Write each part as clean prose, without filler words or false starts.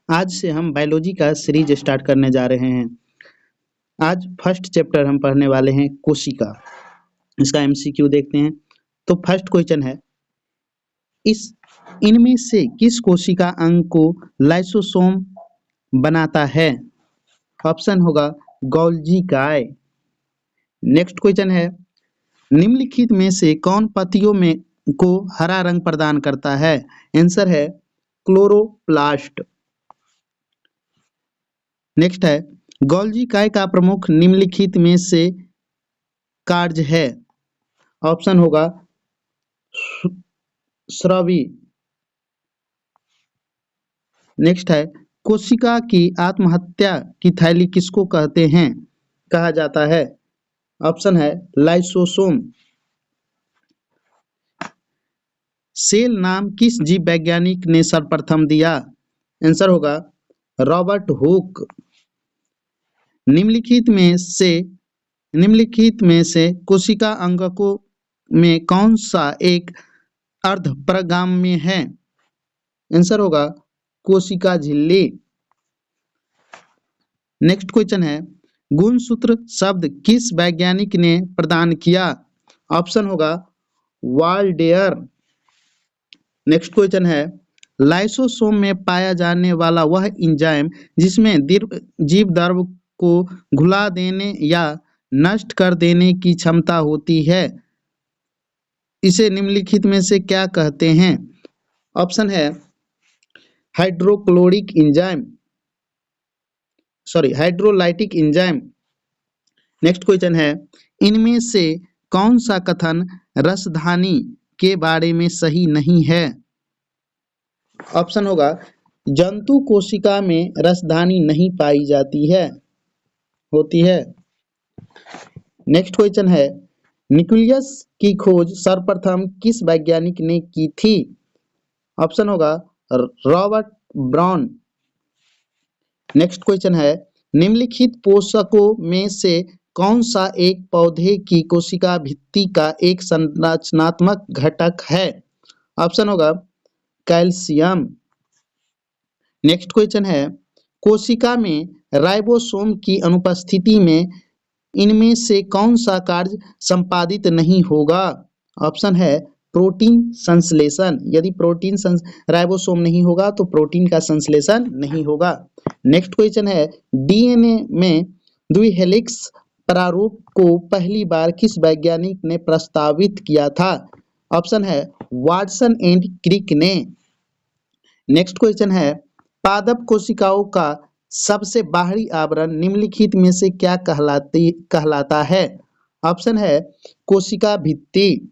आज से हम बायोलॉजी का सीरीज स्टार्ट करने जा रहे हैं। आज फर्स्ट चैप्टर हम पढ़ने वाले हैं कोशिका। इसका एमसीक्यू देखते हैं। तो फर्स्ट क्वेश्चन है, इस इनमें से किस कोशिका अंग को लाइसोसोम बनाता है? ऑप्शन होगा गोल्जी काय। नेक्स्ट क्वेश्चन है, निम्नलिखित में से कौन पत्तियों में को हरा रंग प्रदान करता है? आंसर है क्लोरोप्लास्ट। नेक्स्ट है, गोल्जी काय का प्रमुख निम्नलिखित में से कार्य है? ऑप्शन होगा स्रावी। नेक्स्ट है, कोशिका की आत्महत्या की थैली किसको कहते हैं कहा जाता है? ऑप्शन है लाइसोसोम। सेल नाम किस जीव वैज्ञानिक ने सर्वप्रथम दिया? आंसर होगा रॉबर्ट हुक। निम्नलिखित में से कोशिका अंगकों में कौन सा एक अर्धपरागम्य है? आंसर होगा कोशिका झिल्ली। नेक्स्ट क्वेश्चन है, गुणसूत्र शब्द किस वैज्ञानिक ने प्रदान किया? ऑप्शन होगा वाल्डेयर। नेक्स्ट क्वेश्चन है, लाइसोसोम में पाया जाने वाला वह एंजाइम जिसमें जीव द्रव को घुला देने या नष्ट कर देने की क्षमता होती है, इसे निम्नलिखित में से क्या कहते हैं? ऑप्शन है hydrochloric enzyme, hydrolytic enzyme. Next question है, इनमें से कौन सा कथन रसधानी के बारे में सही नहीं है? ऑप्शन होगा जंतु कोशिका में रसधानी नहीं पाई होती है। नेक्स्ट क्वेश्चन है, न्यूक्लियस की खोज सर्वप्रथम किस वैज्ञानिक ने की थी? ऑप्शन होगा रॉबर्ट ब्राउन। नेक्स्ट क्वेश्चन है, निम्नलिखित पोषकों में से कौन सा एक पौधे की कोशिका भित्ति का एक संरचनात्मक घटक है? ऑप्शन होगा कैल्शियम। नेक्स्ट क्वेश्चन है, कोशिका में राइबोसोम की अनुपस्थिति में इनमें से कौन सा कार्य संपादित नहीं होगा? ऑप्शन है प्रोटीन संश्लेषण। यदि राइबोसोम नहीं होगा तो प्रोटीन का संश्लेषण नहीं होगा। नेक्स्ट क्वेश्चन है, डीएनए में द्विहेलिक्स प्रारूप को पहली बार किस वैज्ञानिक ने प्रस्तावित किया था? ऑप्शन है वाटसन एंड क्रिक ने। नेक्स्ट क्वेश्चन है, पादप कोशिकाओं का सबसे बाहरी आवरण निम्नलिखित में से क्या कहलाता है? ऑप्शन है कोशिका भित्ति।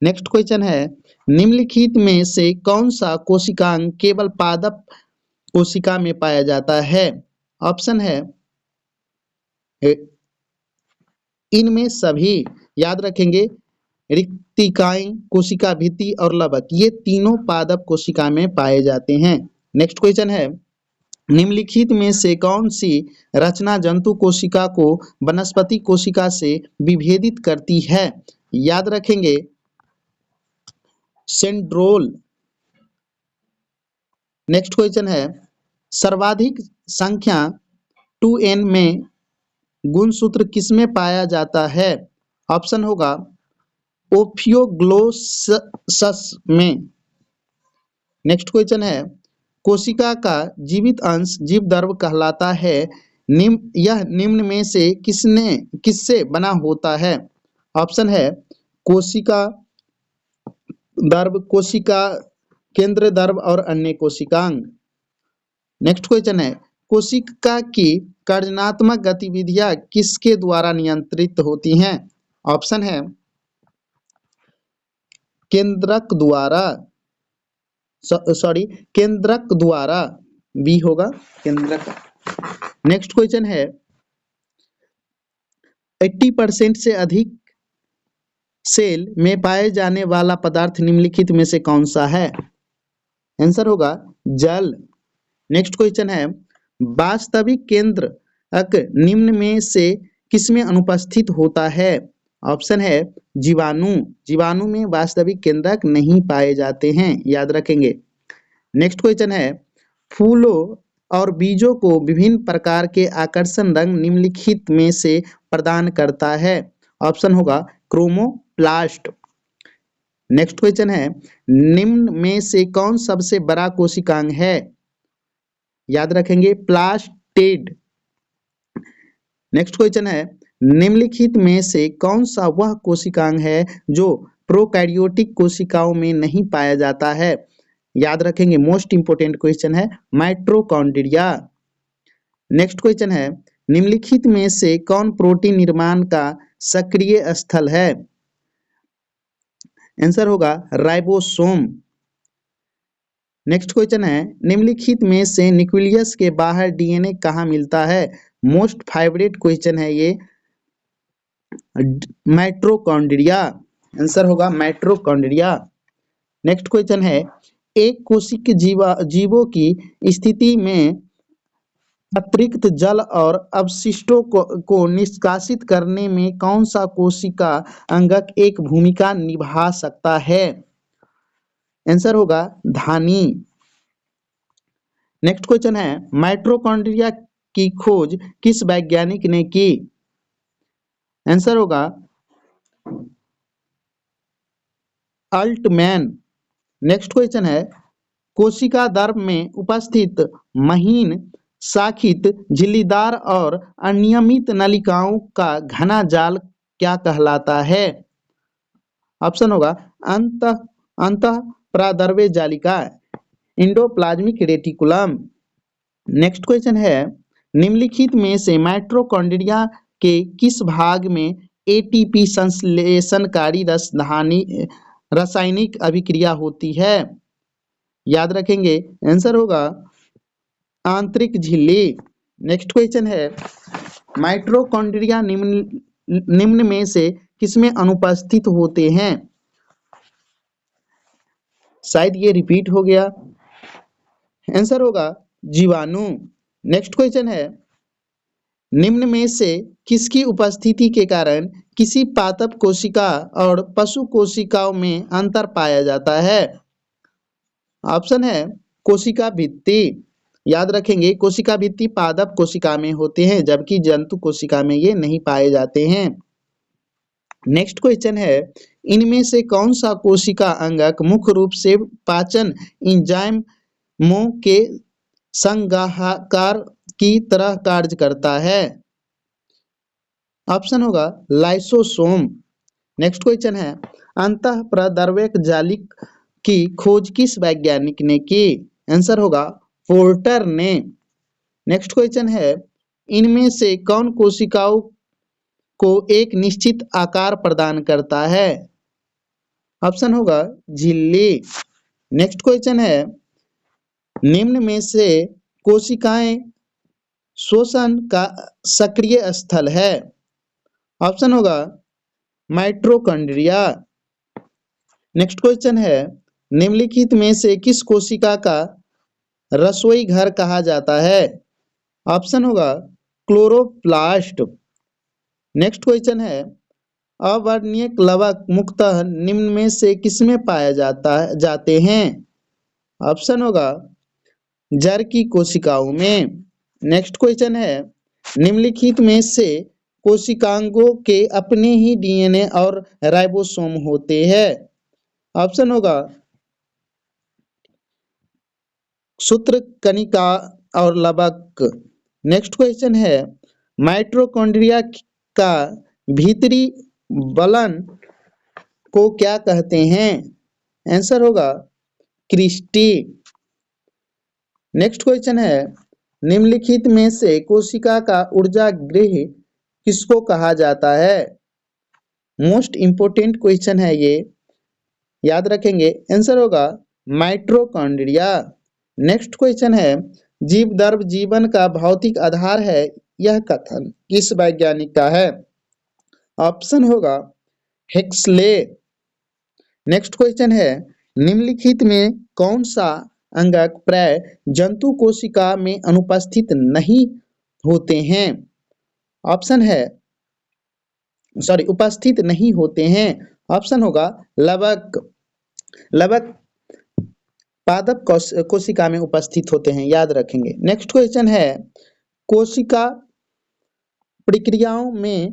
नेक्स्ट क्वेश्चन है, निम्नलिखित में से कौन सा कोशिकांग केवल पादप कोशिका में पाया जाता है? ऑप्शन है इनमें सभी। याद रखेंगे, रिक्तिकाएं, कोशिका भित्ति और लवक, ये तीनों पादप कोशिका में पाए जाते हैं। नेक्स्ट क्वेश्चन है, निम्नलिखित में से कौन सी रचना जंतु कोशिका को वनस्पति कोशिका से विभेदित करती है? याद रखेंगे सेंट्रोल। नेक्स्ट क्वेश्चन है, सर्वाधिक संख्या 2n में गुणसूत्र किसमें पाया जाता है? ऑप्शन होगा ओफियोग्लोसस में। नेक्स्ट क्वेश्चन है, कोशिका का जीवित अंश जीवद्रव कहलाता है। यह निम्न में से किससे बना होता है? ऑप्शन है कोशिका द्रव, कोशिका केंद्र द्रव और अन्य कोशिकांग। नेक्स्ट क्वेश्चन है, कोशिका की कार्यात्मक गतिविधियां किसके द्वारा नियंत्रित होती हैं? ऑप्शन है केंद्रक द्वारा, बी होगा केंद्रक। नेक्स्ट क्वेश्चन है, 80% से अधिक सेल में पाए जाने वाला पदार्थ निम्नलिखित में से कौन सा है? आंसर होगा जल। नेक्स्ट क्वेश्चन है, वास्तविक केंद्रक निम्न में से किसमें अनुपस्थित होता है? ऑप्शन है जीवाणु में वास्तविक केंद्रक नहीं पाए जाते हैं। याद रखेंगे। नेक्स्ट क्वेश्चन है, फूलों और बीजों को विभिन्न प्रकार के आकर्षण रंग निम्नलिखित में से प्रदान करता है। ऑप्शन होगा क्रोमोप्लास्ट। नेक्स्ट क्वेश्चन है, निम्न में से कौन सबसे बड़ा कोशिकांग है? याद रखेंगे प्लास्टिड। नेक्स्ट क्वेश्चन है, निम्नलिखित में से कौन सा वह कोशिकांग है जो प्रोकैरियोटिक कोशिकाओं में नहीं पाया जाता है? याद रखेंगे मोस्ट इंपोर्टेंट क्वेश्चन है माइटोकॉन्ड्रिया। नेक्स्ट क्वेश्चन है, निम्नलिखित में से कौन प्रोटीन निर्माण का सक्रिय स्थल है? आंसर होगा राइबोसोम। नेक्स्ट क्वेश्चन है, निम्नलिखित में से न्यूक्लियस के बाहर डीएनए कहाँ मिलता है? मोस्ट फेवरेट क्वेश्चन है ये, माइटोकॉन्ड्रिया। आंसर होगा माइटोकॉन्ड्रिया। नेक्स्ट क्वेश्चन है, एक कोशिक जीवों की स्थिति में अतिरिक्त जल और अपशिष्टों को निष्कासित करने में कौन सा कोशिका अंगक एक भूमिका निभा सकता है? आंसर होगा धानी। नेक्स्ट क्वेश्चन है, माइटोकॉन्ड्रिया की खोज किस वैज्ञानिक ने की? आंसर होगा अल्टमैन। नेक्स्ट क्वेश्चन है, कोशिका दर्भ में उपस्थित महीन शाखित झिल्लीदार और अनियमित नलिकाओं का घना जाल क्या कहलाता है? ऑप्शन होगा अंतः प्रादर्व्य जालिका, इंडोप्लाज्मिक रेटिकुलम। नेक्स्ट क्वेश्चन है, निम्नलिखित में से माइटोकॉन्ड्रिया के किस भाग में एटीपी संश्लेषणकारी रासायनिक अभिक्रिया होती है? याद रखेंगे आंसर होगा आंतरिक झिल्ली। नेक्स्ट क्वेश्चन है, माइटोकॉन्ड्रिया निम्न में से किसमें अनुपस्थित होते हैं? शायद ये रिपीट हो गया। आंसर होगा जीवाणु। नेक्स्ट क्वेश्चन है, निम्न में से किसकी उपस्थिति के कारण किसी पादप कोशिका और पशु कोशिकाओं में अंतर पाया जाता है? ऑप्शन है कोशिका भित्ति। याद रखेंगे कोशिका भित्ति पादप कोशिका में होते हैं जबकि जंतु कोशिका में ये नहीं पाए जाते हैं। नेक्स्ट क्वेश्चन है, इनमें से कौन सा कोशिका अंगक मुख्य रूप से पाचन एंजाइमों के संगाहकार की तरह कार्य करता है? ऑप्शन होगा लाइसोसोम। नेक्स्ट क्वेश्चन है, अंतः प्रदर्वक जालिक की खोज किस वैज्ञानिक ने की? आंसर होगा पोर्टर ने। नेक्स्ट क्वेश्चन है, इनमें से कौन कोशिकाओं को एक निश्चित आकार प्रदान करता है? ऑप्शन होगा झिल्ली। नेक्स्ट क्वेश्चन है, निम्न में से कोशिकाएं श्वसन का सक्रिय स्थल है? ऑप्शन होगा माइटोकॉन्ड्रिया। नेक्स्ट क्वेश्चन है, निम्नलिखित में से किस कोशिका का रसोई घर कहा जाता है? ऑप्शन होगा क्लोरोप्लास्ट। नेक्स्ट क्वेश्चन है, अवर्णीय लवक मुख्यतः निम्न में से किसमें पाया जाते हैं? ऑप्शन होगा जर की कोशिकाओं में। नेक्स्ट क्वेश्चन है, निम्नलिखित में से कोशिकांगों के अपने ही डीएनए और राइबोसोम होते हैं? ऑप्शन होगा सूत्रकणिका और लवक। नेक्स्ट क्वेश्चन है, माइटोकॉन्ड्रिया का भीतरी बलन को क्या कहते हैं? आंसर होगा क्रिस्टी। नेक्स्ट क्वेश्चन है, निम्नलिखित में से कोशिका का ऊर्जा गृह किसको कहा जाता है? मोस्ट इंपोर्टेंट क्वेश्चन है ये, याद रखेंगे आंसर होगा माइटोकॉन्ड्रिया। नेक्स्ट क्वेश्चन है, जीव द्रव जीवन का भौतिक आधार है, यह कथन किस वैज्ञानिक का है? ऑप्शन होगा हेक्सले। नेक्स्ट क्वेश्चन है, निम्नलिखित में कौन सा अंगक प्राय जंतु कोशिका में अनुपस्थित नहीं होते हैं? ऑप्शन है उपस्थित नहीं होते हैं। ऑप्शन होगा लवक। लवक पादप कोशिका में उपस्थित होते हैं, याद रखेंगे। नेक्स्ट क्वेश्चन है कोशिका प्रक्रियाओं में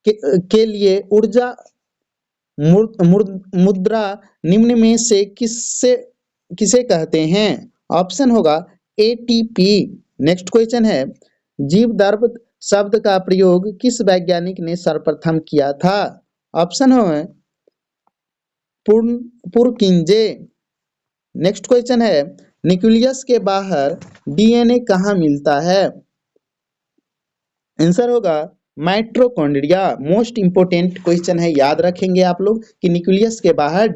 के लिए ऊर्जा मुद्रा निम्न में से किसे कहते हैं? ऑप्शन होगा एटीपी। नेक्स्ट क्वेश्चन है जीव द्रव शब्द का प्रयोग किस वैज्ञानिक ने सर्वप्रथम किया था? ऑप्शन है पुरकिंजे। नेक्स्ट क्वेश्चन है न्यूक्लियस के बाहर डीएनए कहाँ मिलता है? आंसर होगा माइटोकॉन्ड्रिया। मोस्ट इंपोर्टेंट क्वेश्चन है, याद रखेंगे आप लोग कि न्यूक्लियस के बाहर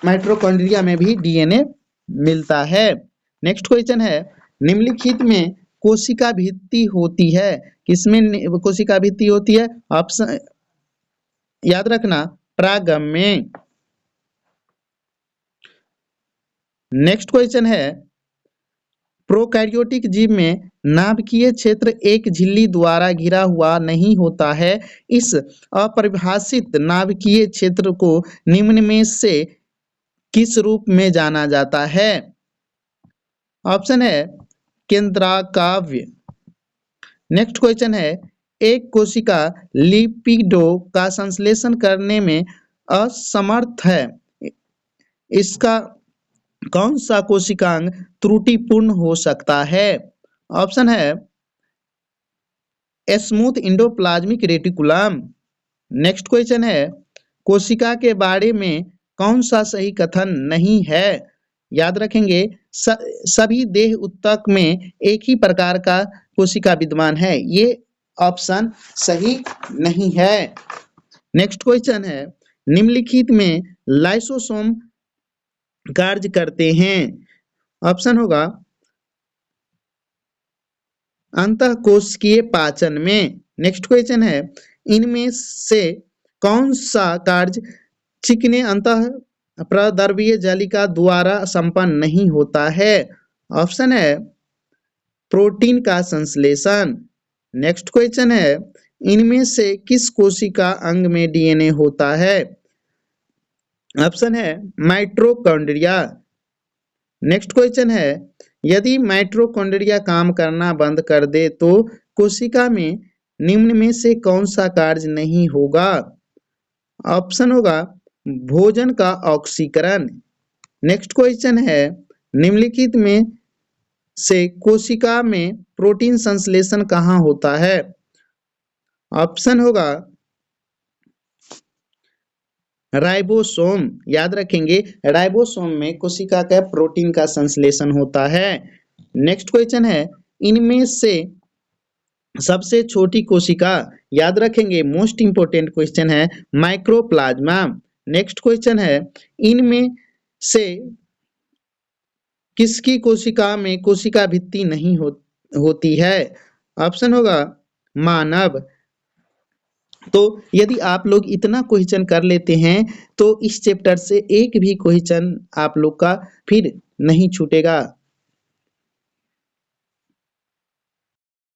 माइटोकॉन्ड्रिया में भी डीएनए मिलता है। नेक्स्ट क्वेश्चन है निम्नलिखित में कोशिका भित्ति होती है, किसमें कोशिका भित्ति होती है? ऑप्शन याद रखना परागम में। नेक्स्ट क्वेश्चन है प्रोकैरियोटिक जीव में नाभिकीय क्षेत्र एक झिल्ली द्वारा घिरा हुआ नहीं होता है। इस अपरिभाषित नाभिकीय क्षेत्र को निम्न में से किस रूप में जाना जाता है? ऑप्शन है केंद्राकाव्य। नेक्स्ट क्वेश्चन है एक कोशिका लिपिडों का संश्लेषण करने में असमर्थ है, इसका कौन सा कोशिकांग त्रुटिपूर्ण हो सकता है? ऑप्शन है smooth endoplasmic reticulum. Next question है कोशिका के बारे में कौन सा सही कथन नहीं है? याद रखेंगे सभी देह ऊतक में एक ही प्रकार का कोशिका विद्यमान है, ये ऑप्शन सही नहीं है। नेक्स्ट क्वेश्चन है निम्नलिखित में लाइसोसोम कार्य करते हैं। ऑप्शन होगा अंतःकोशिकीय पाचन में। नेक्स्ट क्वेश्चन है इनमें से कौन सा कार्य चिकने अंतः प्रद्रव्य जालिका द्वारा संपन्न नहीं होता है? ऑप्शन है प्रोटीन का संश्लेषण। नेक्स्ट क्वेश्चन है इनमें से किस कोशिका अंग में डीएनए होता है? ऑप्शन है माइटोकॉन्ड्रिया। नेक्स्ट क्वेश्चन है यदि माइटोकॉन्ड्रिया काम करना बंद कर दे तो कोशिका में निम्न में से कौन सा कार्य नहीं होगा? ऑप्शन होगा भोजन का ऑक्सीकरण। नेक्स्ट क्वेश्चन है निम्नलिखित में से कोशिका में प्रोटीन संश्लेषण कहाँ होता है? ऑप्शन होगा राइबोसोम। याद रखेंगे राइबोसोम में कोशिका का प्रोटीन का संश्लेषण होता है। नेक्स्ट क्वेश्चन है इनमें से सबसे छोटी कोशिका, याद रखेंगे मोस्ट इंपोर्टेंट क्वेश्चन है माइक्रोप्लाज्मा। नेक्स्ट क्वेश्चन है इनमें से किसकी कोशिका में कोशिका भित्ति नहीं होती है? ऑप्शन होगा मानव। तो यदि आप लोग इतना क्वेश्चन कर लेते हैं तो इस चैप्टर से एक भी क्वेश्चन आप लोग का फिर नहीं छूटेगा।